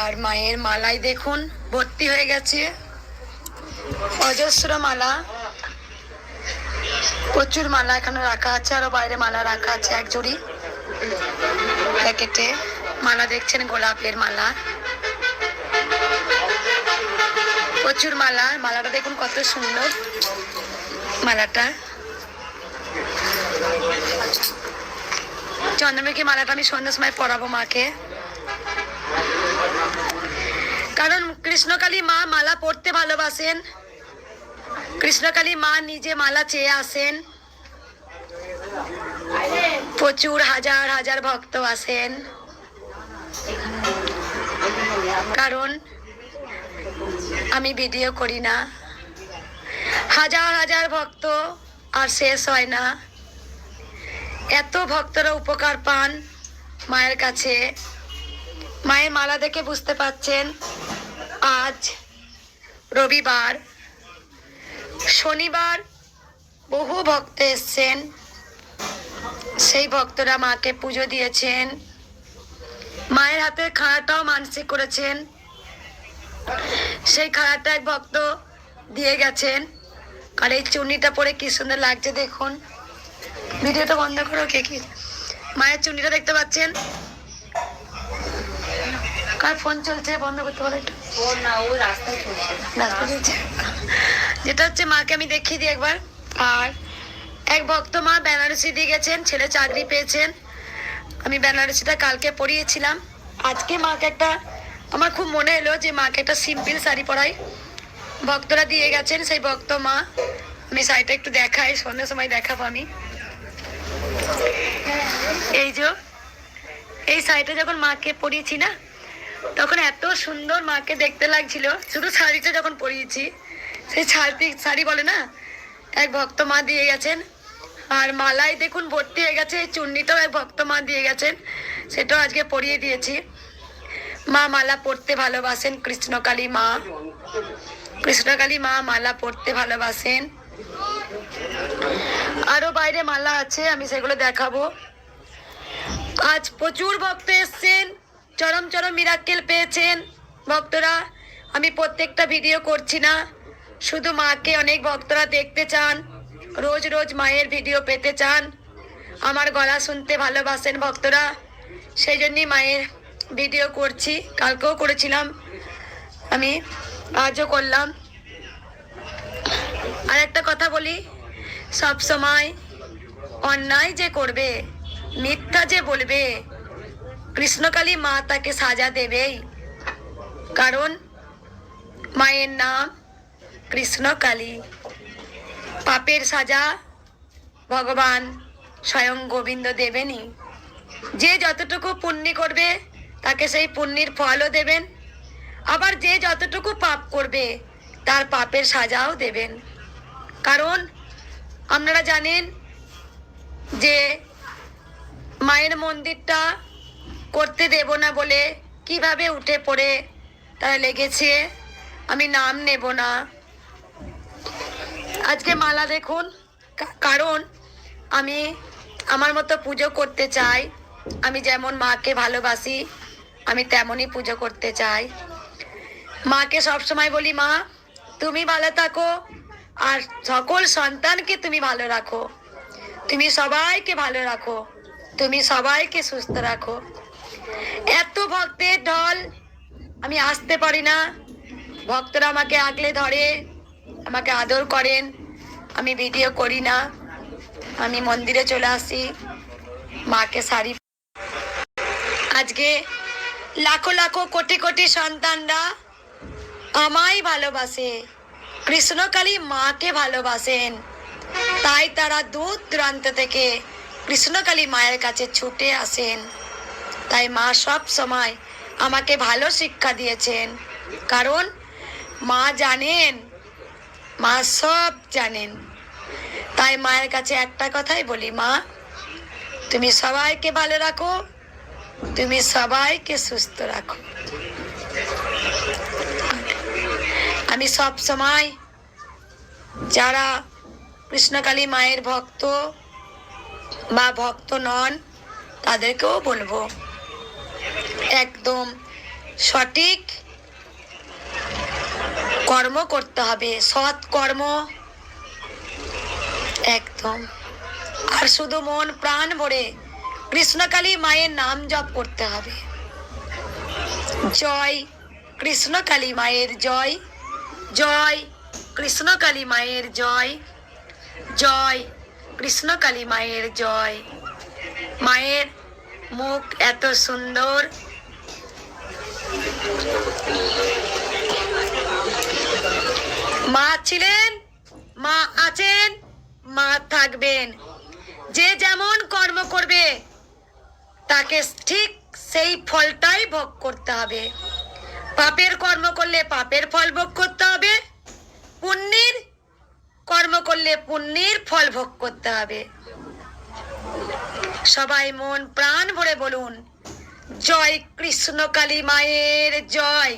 আর মায়ের মালাই দেখুন ভর্তি হয়ে গেছে, অজস্র মালা, প্রচুর মালা এখানে রাখা আছে, আরো বাইরে মালা রাখা আছে এক জুড়ি প্যাকেটে। মালা দেখছেন গোলাপের মালা, প্রচুর মালা। মালাটা দেখুন কত সুন্দর মালাটা। চন্দ্রমুখী মালাটা আমি সন্ধ্যার সময় পরাবো মাকে, কারণ কৃষ্ণকালী মা মালা পরতে ভালোবাসেন। কৃষ্ণকালী মা নিজে মালা চেয়ে আসেন, প্রচুর হাজার হাজার ভক্ত আসেন, কারণ আমি ভিডিও করি না। হাজার হাজার ভক্ত আর শেষ হয় না, এত ভক্তরা উপকার পান মায়ের কাছে। মায়ের মালা দেখে বুঝতে পাচ্ছেন আজ রবিবার, শনিবার বহু ভক্ত এসছেন, সেই ভক্তরা মাকে পুজো দিয়েছেন, মায়ের হাতে খাড়াটাও মানসিক করেছেন, সেই খাড়াটা এক ভক্ত দিয়ে গেছেন। আর এই চুন্নিটা পরে কি সুন্দর লাগছে দেখুন। ভিডিওটা বন্ধ করো কে কি। মায়ের চুন্নিটা দেখতে পাচ্ছেন, কার ফোন চলছে বন্ধ করতে বলে একটু। যেটা হচ্ছে মাকে আমি দেখিয়ে দিই একবার। আর এক ভক্ত মা বেনারসি দিয়ে গেছেন, ছেলে চাকরি পেয়েছেন। আমি বেনারসিটা কালকে পরিয়েছিলাম, আজকে মাকে একটা, আমার খুব মনে এলো যে মাকে একটা সিম্পল শাড়ি পরাই। ভক্তরা দিয়ে গেছেন, সেই ভক্ত মা, আমি শাড়িটা একটু দেখাই, সন্ধ্যার সময় দেখাবো আমি। এই যে এই শাড়িটা যখন মাকে পরিয়েছি না, তখন এত সুন্দর মাকে দেখতে লাগছিল। শুধু শাড়িটা যখন পরিয়েছি, সেই শাড়ি বলে না, এক ভক্ত মা দিয়ে গেছেন। আর মালাই দেখুন ভর্তি হয়ে গেছে, এই চুন্নিটাও এক ভক্ত মা দিয়ে গেছেন, সেটাও আজকে পরিয়ে দিয়েছি। মা মালা পরতে ভালোবাসেন, কৃষ্ণকালী মা, কৃষ্ণকালী মা মালা পরতে ভালোবাসেন। আরো বাইরে মালা আছে, আমি সেগুলো দেখাবো। আজ প্রচুর ভক্ত এসছেন, চরম চরম মিরাক্কেল পেয়েছেন ভক্তরা। আমি প্রত্যেকটা ভিডিও করছি না, শুধু মাকে অনেক ভক্তরা দেখতে চান, রোজ রোজ মায়ের ভিডিও পেতে চান, আমার গলা শুনতে ভালোবাসেন ভক্তরা, সেই জন্যই মায়ের ভিডিও করছি। কালকেও করেছিলাম আমি, আজও করলাম। আর একটা কথা বলি, সব সময় অন্যায় যে করবে, মিথ্যা যে বলবে, কৃষ্ণকালী মা তাকে সাজা দেবেই, কারণ মায়ের নাম কৃষ্ণকালী। পাপের সাজা ভগবান স্বয়ং গোবিন্দ দেবেনই। যে যতটুকু পুণ্য করবে তাকে সেই পুণ্যের ফলও দেবেন, আবার যে যতটুকু পাপ করবে তার পাপের সাজাও দেবেন। কারণ আপনারা জানেন যে মায়ের মন্দিরটা করতে দেব না বলে কিভাবে উঠে পড়ে তারা লেগেছে, আমি নাম নেব না। আজকে মালা দেখুন, কারণ আমি আমার মতো পুজো করতে চাই। আমি যেমন মাকে ভালোবাসি, আমি তেমনই পুজো করতে চাই। মাকে সবসময় বলি, মা তুমি ভালো থাকো, আর সকল সন্তানকে তুমি ভালো রাখো, তুমি সবাইকে ভালো রাখো, তুমি সবাইকে সুস্থ রাখো। এত ভক্তের ঢল, আমি আসতে পারি না, ভক্তরা আমাকে আগলে ধরে, আমাকে আদর করেন, আমি ভিডিও করি না, আমি মন্দিরে চলে আসি, মাকে শাড়ি। আজকে লাখো লাখো কোটি কোটি সন্তানরা আমায় ভালোবাসে, কৃষ্ণকালী মাকে ভালোবাসেন, তাই তারা দূর দূরান্ত থেকে কৃষ্ণকালী মায়ের কাছে ছুটে আসেন। তাই মা সব সময় আমাকে ভালো শিক্ষা দিয়েছেন, কারণ মা জানেন, মা সব জানেন। তাই মায়ের কাছে একটা কথাই বলি, মা তুমি সবাইকে ভালো রাখো, তুমি সবাইকে সুস্থ রাখো। আমি সব সময় যারা কৃষ্ণকালী মায়ের ভক্ত বা ভক্ত নন তাদেরকেও বলবো, একদম সঠিক কর্ম করতে হবে, সৎ কর্ম একদম। আর শুধু মন প্রাণ ভরে কৃষ্ণকালী মায়ের নাম জপ করতে হবে। জয় কৃষ্ণকালী মায়ের জয়, জয় কৃষ্ণকালী মায়ের জয়, জয় কৃষ্ণকালী মায়ের জয়। মায়ের মুখ এত সুন্দর, মা ছিলেন, মা আছেন, মা থাকবেন। যে যেমন কর্ম করবে তাকে ঠিক সেই ফলটাই ভোগ করতে হবে। পাপের কর্ম করলে পাপের ফল ভোগ করতে হবে, পুণ্যের কর্ম করলে পুণ্যের ফল ভোগ করতে হবে। সবাই মন প্রাণ ভরে বলুন, জয় কৃষ্ণকালী মায়ের জয়।